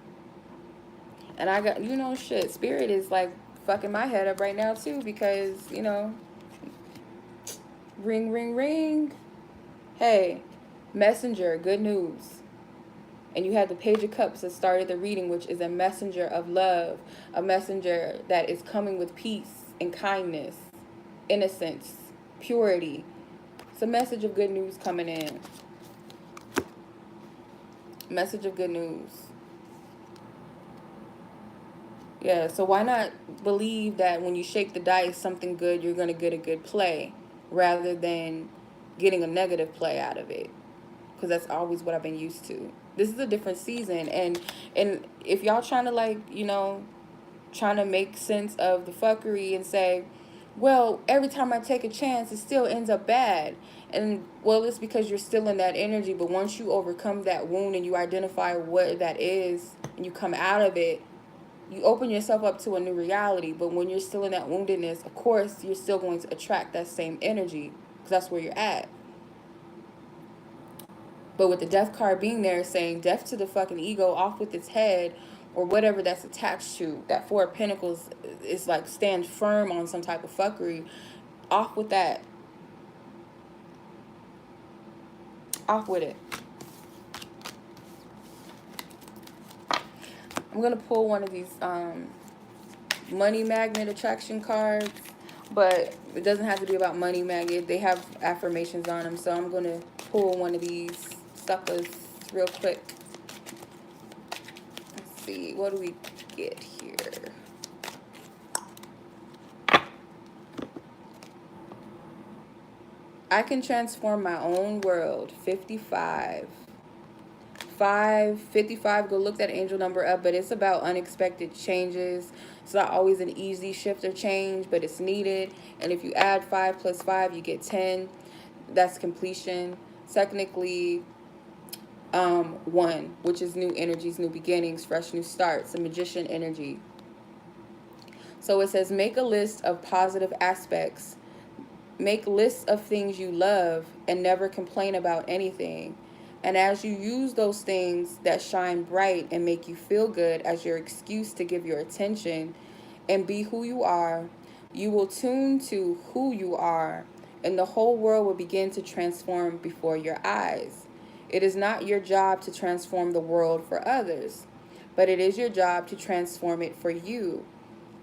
S1: And I got, shit, Spirit is like fucking my head up right now too, because, ring, ring, ring. Hey, messenger, good news. And you had the Page of Cups that started the reading, which is a messenger of love, a messenger that is coming with peace and kindness, innocence, purity. It's a message of good news coming in. Message of good news. Yeah, so why not believe that when you shake the dice, something good, you're going to get a good play, rather than getting a negative play out of it? Because that's always what I've been used to. This is a different season. And if y'all trying to, trying to make sense of the fuckery and say, well, every time I take a chance, it still ends up bad. And, well, it's because you're still in that energy. But once you overcome that wound and you identify what that is and you come out of it, you open yourself up to a new reality. But when you're still in that woundedness, of course, you're still going to attract that same energy, because that's where you're at. But with the death card being there, saying death to the fucking ego, off with its head, or whatever that's attached to. That Four of Pentacles is like stand firm on some type of fuckery. Off with that. Off with it. I'm going to pull one of these money magnet attraction cards. But it doesn't have to be about money magnet. They have affirmations on them. So I'm going to pull one of these suckers real quick. Let's see. What do we get here? I can transform my own world. 55. 55, go look that angel number up, but it's about unexpected changes. It's not always an easy shift or change, but it's needed. And if you add 5 plus 5, you get 10. That's completion. Technically, 1, which is new energies, new beginnings, fresh new starts, a magician energy. So it says, make a list of positive aspects. Make lists of things you love and never complain about anything. And as you use those things that shine bright and make you feel good as your excuse to give your attention and be who you are, you will tune to who you are, and the whole world will begin to transform before your eyes. It is not your job to transform the world for others, but it is your job to transform it for you.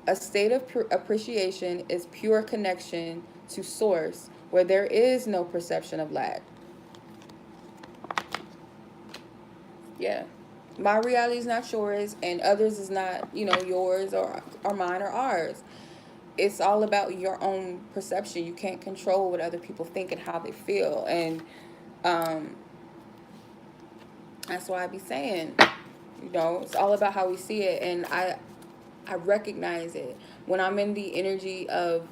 S1: A state of appreciation is pure connection to source, where there is no perception of lack. Yeah. My reality is not yours, and others is not, yours or mine or ours. It's all about your own perception. You can't control what other people think and how they feel. And that's why I be saying, it's all about how we see it. And I recognize it. When I'm in the energy of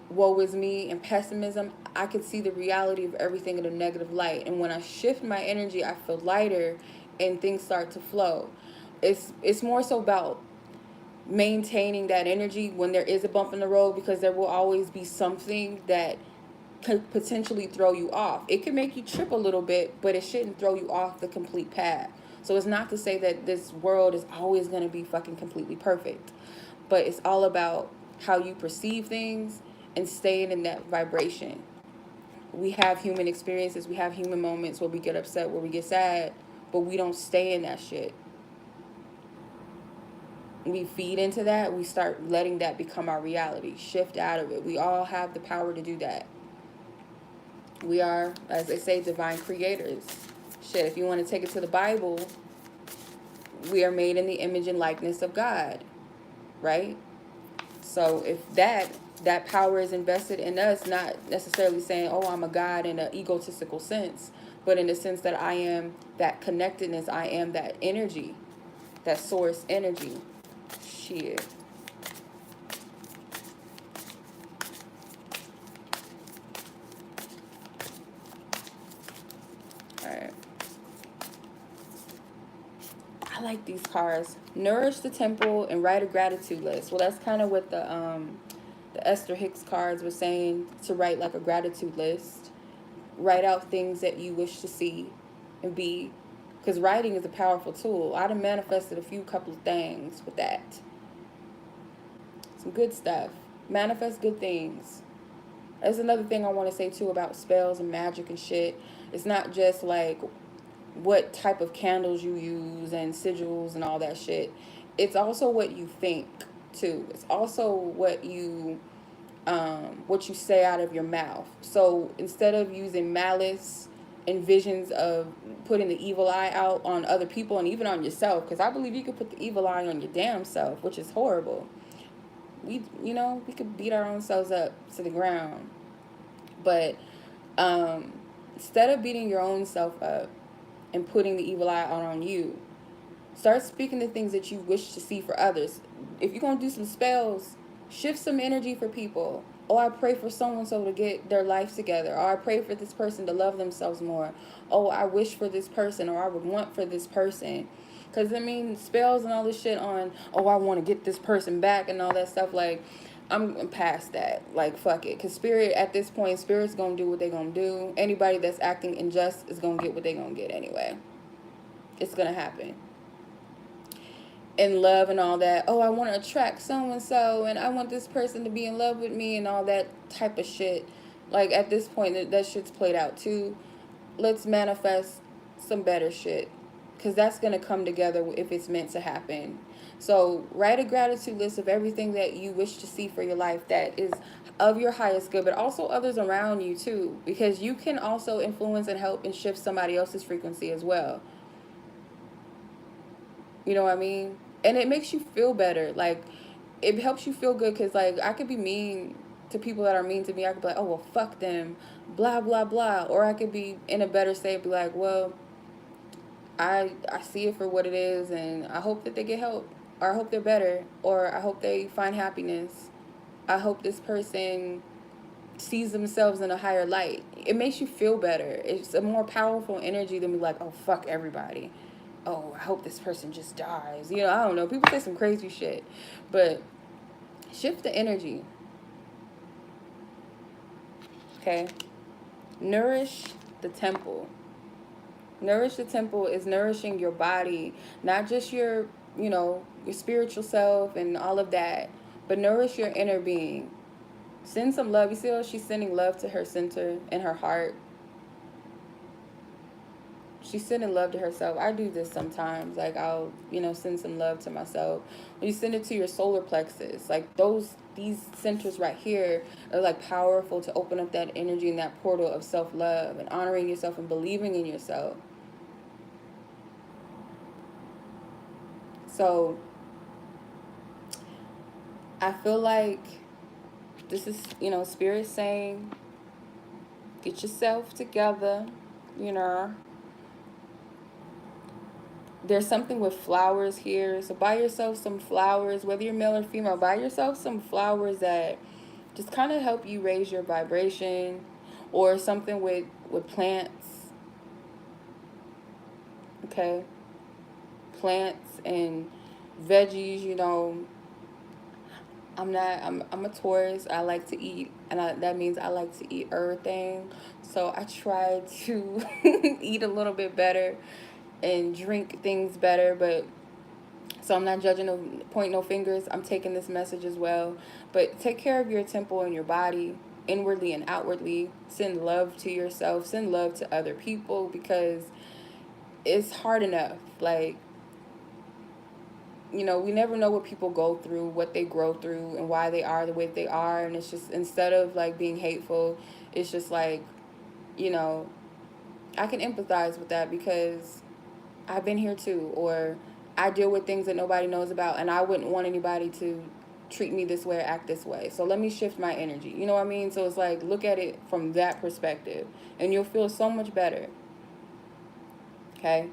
S1: woe is me and pessimism, I could see the reality of everything in a negative light. And when I shift my energy, I feel lighter and things start to flow. It's more so about maintaining that energy when there is a bump in the road, because there will always be something that could potentially throw you off. It can make you trip a little bit, but it shouldn't throw you off the complete path. So it's not to say that this world is always going to be fucking completely perfect, but it's all about how you perceive things and staying in that vibration. We have human experiences, we have human moments where we get upset, where we get sad, but we don't stay in that shit. We feed into that, we start letting that become our reality, shift out of it. We all have the power to do that. We are, as they say, divine creators. Shit, if you want to take it to the Bible, we are made in the image and likeness of God, right? So if that power is invested in us, not necessarily saying, oh, I'm a God in an egotistical sense, but in the sense that I am that connectedness, I am that energy, that source energy. Shit. Alright. I like these cards. Nourish the temple and write a gratitude list. Well, that's kind of what the Esther Hicks cards were saying, to write like a gratitude list. Write out things that you wish to see and be, because writing is a powerful tool. I'd have manifested a couple of things with that. Some good stuff. Manifest good things. That's another thing I want to say too about spells and magic and shit. It's not just like what type of candles you use and sigils and all that shit. It's also what you think too. It's also what you say out of your mouth. So instead of using malice and visions of putting the evil eye out on other people and even on yourself, because I believe you could put the evil eye on your damn self, which is horrible. We could beat our own selves up to the ground. But instead of beating your own self up and putting the evil eye out on you, start speaking the things that you wish to see for others. If you're going to do some spells, shift some energy for people. Oh, I pray for so-and-so to get their life together. Or I pray for this person to love themselves more. Oh, I wish for this person, or I would want for this person. Because, spells and all this shit on, oh, I want to get this person back and all that stuff. Like, I'm past that. Like, fuck it. Because spirit, at this point, spirit's going to do what they going to do. Anybody that's acting unjust is going to get what they going to get anyway. It's going to happen. In love and all that. Oh, I want to attract so-and-so, and I want this person to be in love with me and all that type of shit. Like, at this point, that shit's played out too. Let's manifest some better shit. Because that's going to come together if it's meant to happen. So write a gratitude list of everything that you wish to see for your life that is of your highest good, but also others around you too. Because you can also influence and help and shift somebody else's frequency as well. You know what I mean? And it makes you feel better. Like, it helps you feel good because, like, I could be mean to people that are mean to me. I could be like, oh, well, fuck them, blah, blah, blah. Or I could be in a better state, be like, well, I see it for what it is, and I hope that they get help, or I hope they're better, or I hope they find happiness. I hope this person sees themselves in a higher light. It makes you feel better. It's a more powerful energy than be like, oh, fuck everybody. Oh, I hope this person just dies. You know, I don't know. People say some crazy shit. But shift the energy. Okay? Nourish the temple. Nourish the temple is nourishing your body, not just your, your spiritual self and all of that, but nourish your inner being. Send some love. You see how she's sending love to her center and her heart? She's sending love to herself. I do this sometimes. Like, I'll, send some love to myself. When you send it to your solar plexus, like these centers right here are like powerful to open up that energy and that portal of self-love and honoring yourself and believing in yourself. So I feel like this is, Spirit saying, get yourself together, There's something with flowers here. So buy yourself some flowers, whether you're male or female, buy yourself some flowers that just kind of help you raise your vibration, or something with plants. Okay? Plants and veggies, I'm a Taurus. I like to eat, and that means I like to eat everything. So I try to eat a little bit better and drink things better, but so I'm not judging, point no fingers. I'm taking this message as well. But take care of your temple and your body, inwardly and outwardly. Send love to yourself. Send love to other people, because it's hard enough. Like, we never know what people go through, what they grow through, and why they are the way they are. And it's just, instead of like being hateful, it's just like, I can empathize with that because I've been here too, or I deal with things that nobody knows about, and I wouldn't want anybody to treat me this way or act this way. So let me shift my energy. You know what I mean? So it's like, look at it from that perspective, and you'll feel so much better. Okay?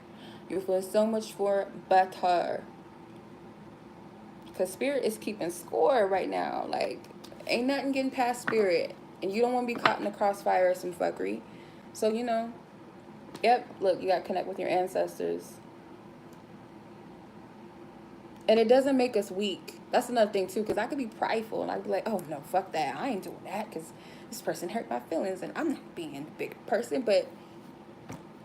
S1: You'll feel so much better. Because Spirit is keeping score right now. Like, ain't nothing getting past Spirit. And you don't want to be caught in the crossfire or some fuckery. So, yep, look, you got to connect with your ancestors. And it doesn't make us weak. That's another thing, too, because I could be prideful, and I'd be like, oh, no, fuck that. I ain't doing that because this person hurt my feelings, and I'm not being the bigger person. But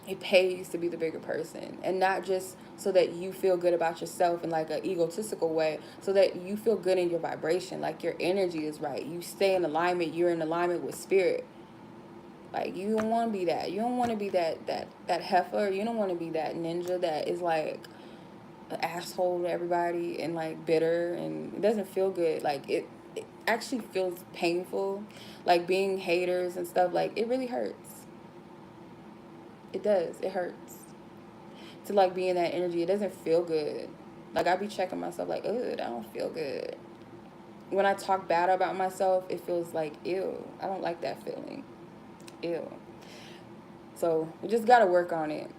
S1: it pays to be the bigger person, and not just so that you feel good about yourself in like an egotistical way, so that you feel good in your vibration, like your energy is right. You stay in alignment. You're in alignment with Spirit. Like, you don't want to be that. You don't want to be that heifer. You don't want to be that ninja that is like an asshole to everybody and like bitter, and it doesn't feel good. Like, it actually feels painful. Like, being haters and stuff, like, it really hurts. It does. It hurts to like be in that energy. It doesn't feel good. Like, I be checking myself like, ugh, I don't feel good. When I talk bad about myself, it feels like, ew. I don't like that feeling. Ew. So we just got to work on it.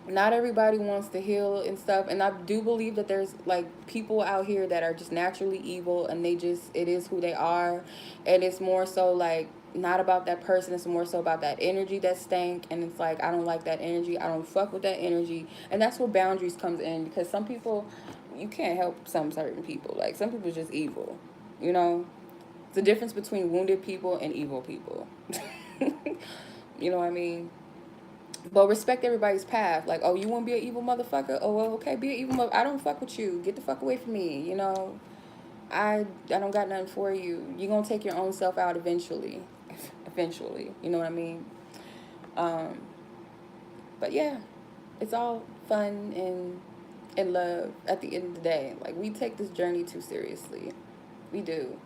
S1: Not everybody wants to heal and stuff. And I do believe that there's like people out here that are just naturally evil, and it is who they are. And it's more so like not about that person. It's more so about that energy that stank. And it's like, I don't like that energy. I don't fuck with that energy. And that's where boundaries comes in, because some people, you can't help some certain people. Like, some people just evil, It's the difference between wounded people and evil people. You know what I mean? But respect everybody's path. Like, oh, you want to be an evil motherfucker? Oh, well, okay, be an evil mother. I don't fuck with you. Get the fuck away from me. You know, I don't got nothing for you. You're gonna take your own self out eventually. Eventually, you know what I mean? Um, but yeah, it's all fun and love at the end of the day. Like, we take this journey too seriously. We do.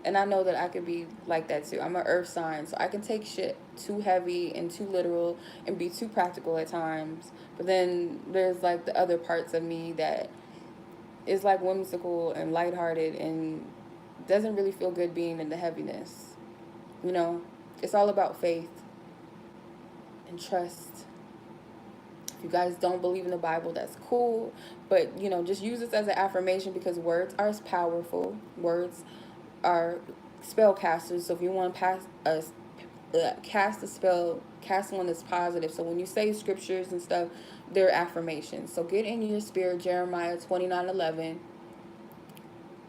S1: And I know that I could be like that too. I'm an earth sign, so I can take shit too heavy and too literal and be too practical at times. But then there's like the other parts of me that is like whimsical and lighthearted and doesn't really feel good being in the heaviness. You know, it's all about faith and trust. If you guys don't believe in the Bible, that's cool. But, you know, just use this as an affirmation because words are powerful. Words are spellcasters. So if you want to cast a spell, cast one that's positive. So when you say scriptures and stuff, they're affirmations. So get in your spirit, Jeremiah 29:11.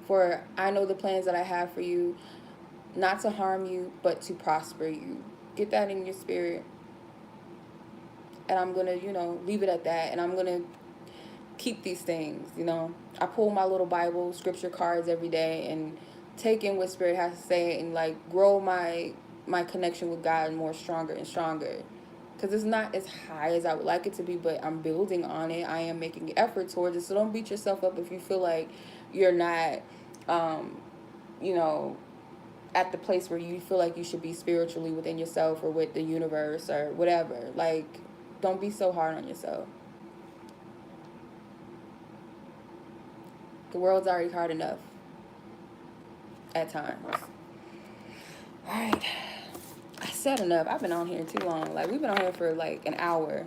S1: For I know the plans that I have for you, not to harm you, but to prosper you. Get that in your spirit. And I'm going to, you know, leave it at that. And I'm going to keep these things, you know. I pull my little Bible, scripture cards every day and take in what Spirit has to say and, like, grow my connection with God more stronger and stronger. Because it's not as high as I would like it to be, but I'm building on it. I am making effort towards it. So don't beat yourself up if you feel like you're not, you know, at the place where you feel like you should be spiritually within yourself or with the universe or whatever. Like, don't be so hard on yourself. The world's already hard enough at times. All right. I said enough. I've been on here too long. Like, we've been on here for like an hour.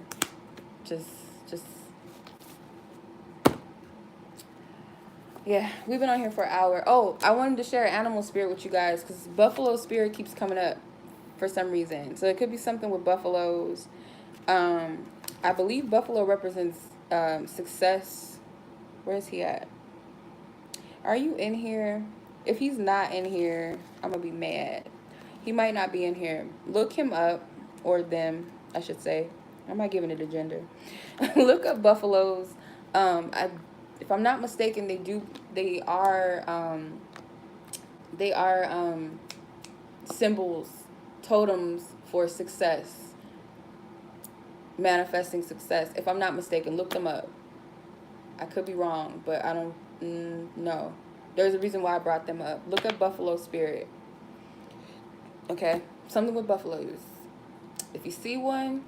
S1: Just, yeah, we've been on here for an hour. Oh, I wanted to share animal spirit with you guys because buffalo spirit keeps coming up for some reason. So it could be something with buffaloes. I believe buffalo represents success. Where is he at? Are you in here? If he's not in here, I'm going to be mad. He might not be in here. Look him up, or them, I should say. I'm not giving it a gender. Look up buffaloes. If I'm not mistaken, they are symbols, totems for success, manifesting success. If I'm not mistaken, look them up. I could be wrong, but I don't know. There's a reason why I brought them up. Look up buffalo spirit. Okay? Something with buffaloes. If you see one,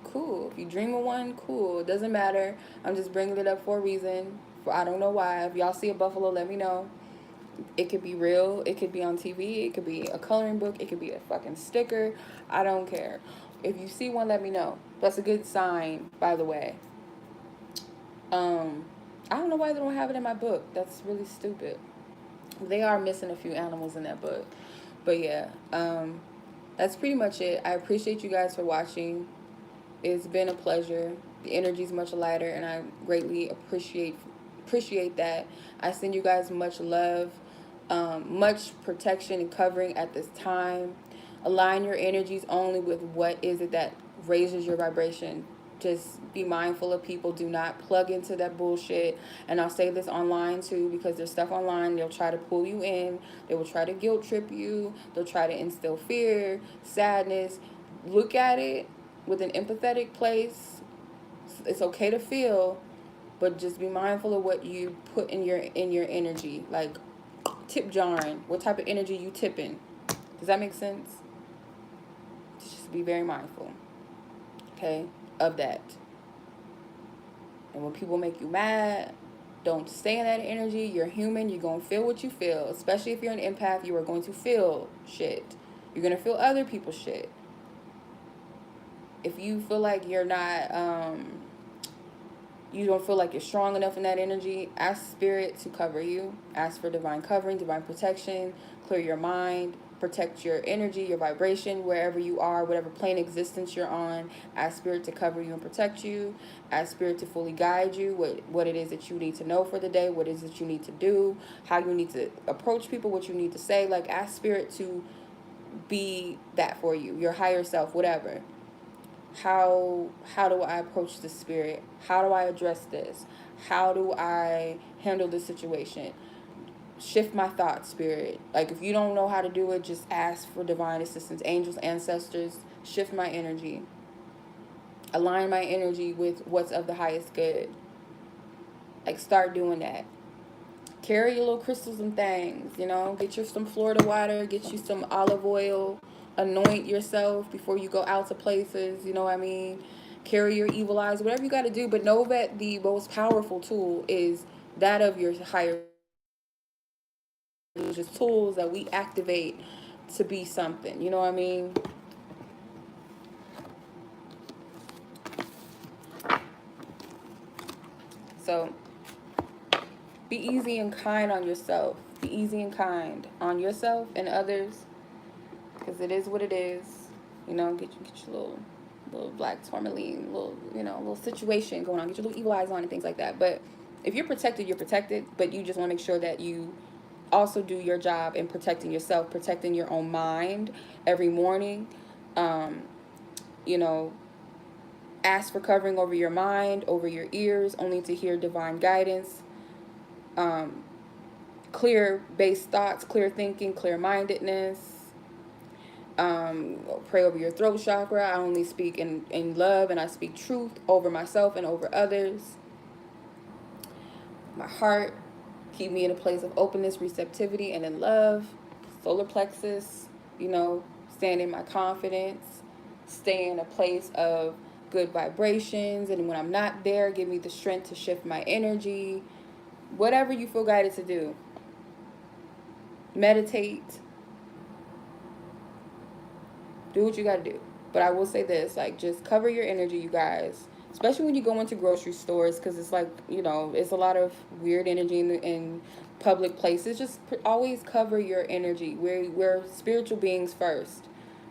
S1: cool. If you dream of one, cool. It doesn't matter. I'm just bringing it up for a reason. I don't know why. If y'all see a buffalo, let me know. It could be real. It could be on TV. It could be a coloring book. It could be a fucking sticker. I don't care. If you see one, let me know. That's a good sign, by the way. I don't know why they don't have it in my book. That's really stupid. They are missing a few animals in that book. But yeah, that's pretty much it. I appreciate you guys for watching. It's been a pleasure. The energy's much lighter, and I greatly appreciate that. I send you guys much love, much protection and covering at this time. Align your energies only with what is it that raises your vibration. Just be mindful of people. Do not plug into that bullshit. And I'll say this online too, because there's stuff online. They'll try to pull you in. They will try to guilt trip you. They'll try to instill fear, sadness. Look at it with an empathetic place. It's okay to feel, but just be mindful of what you put in your energy. Like, tip jarring. What type of energy you tipping? Does that make sense? Just be very mindful. Okay? Of that. And when people make you mad, don't stay in that energy. You're human. You're going to feel what you feel. Especially if you're an empath, you are going to feel shit. You're going to feel other people's shit. If you feel like you're not you don't feel like you're strong enough in that energy, ask spirit to cover you. Ask for divine covering, divine protection, clear your mind, protect your energy, your vibration, wherever you are, whatever plane existence you're on. Ask spirit to cover you and protect you. Ask spirit to fully guide you, what it is that you need to know for the day, what it is that you need to do, how you need to approach people, what you need to say. Like, ask spirit to be that for you, your higher self, whatever. How do I approach the spirit? How do I address this? How do I handle this situation? Shift my thoughts, spirit. Like, if you don't know how to do it, just ask for divine assistance, angels, ancestors. Shift my energy, align my energy with what's of the highest good. Like, start doing that. Carry your little crystals and things, you know. Get you some Florida water, get you some olive oil, anoint yourself before you go out to places, you know what I mean? Carry your evil eyes, whatever you got to do, but know that the most powerful tool is that of your higher. It's just tools that we activate to be something, you know what I mean? So be easy and kind on yourself. Be easy and kind on yourself and others, because it is what it is. You know, get your little black tourmaline, little situation going on. Get your little evil eyes on and things like that. But if you're protected, you're protected. But you just want to make sure that you also do your job in protecting yourself, protecting your own mind every morning. You know, ask for covering over your mind, over your ears, only to hear divine guidance. Clear based thoughts, clear thinking, clear mindedness. Pray over your throat chakra. I only speak in love, and I speak truth over myself and over others. My heart, keep me in a place of openness, receptivity, and in love. Solar plexus, you know, stand in my confidence, stay in a place of good vibrations, and when I'm not there, give me the strength to shift my energy. Whatever you feel guided to do. Meditate. Do what you got to do. But I will say this, like, just cover your energy, you guys. Especially when you go into grocery stores, because it's like, you know, it's a lot of weird energy in public places. Just always cover your energy. We're spiritual beings first.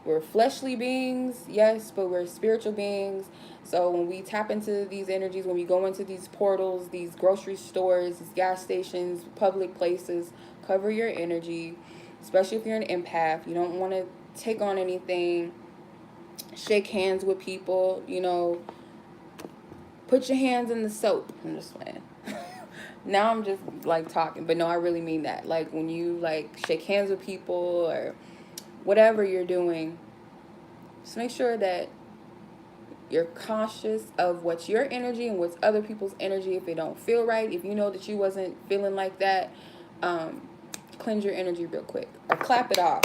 S1: We're fleshly beings, yes, but we're spiritual beings. So when we tap into these energies, when we go into these portals, these grocery stores, these gas stations, public places, cover your energy, especially if you're an empath. You don't want to take on anything. Shake hands with people, you know. Put your hands in the soap. I'm just playing. Now I'm just, like, talking. But no, I really mean that. Like, when you, like, shake hands with people or whatever you're doing, just make sure that you're conscious of what's your energy and what's other people's energy. If it don't feel right, if you know that you wasn't feeling like that, cleanse your energy real quick. Or clap it off.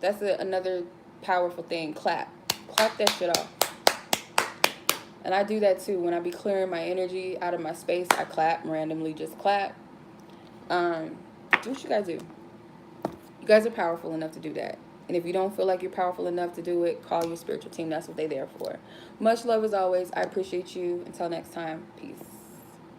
S1: That's another powerful thing. Clap that shit off. And I do that too. When I be clearing my energy out of my space, I clap, randomly just clap. Do what you guys do. You guys are powerful enough to do that. And if you don't feel like you're powerful enough to do it, call your spiritual team. That's what they're there for. Much love as always. I appreciate you. Until next time, peace.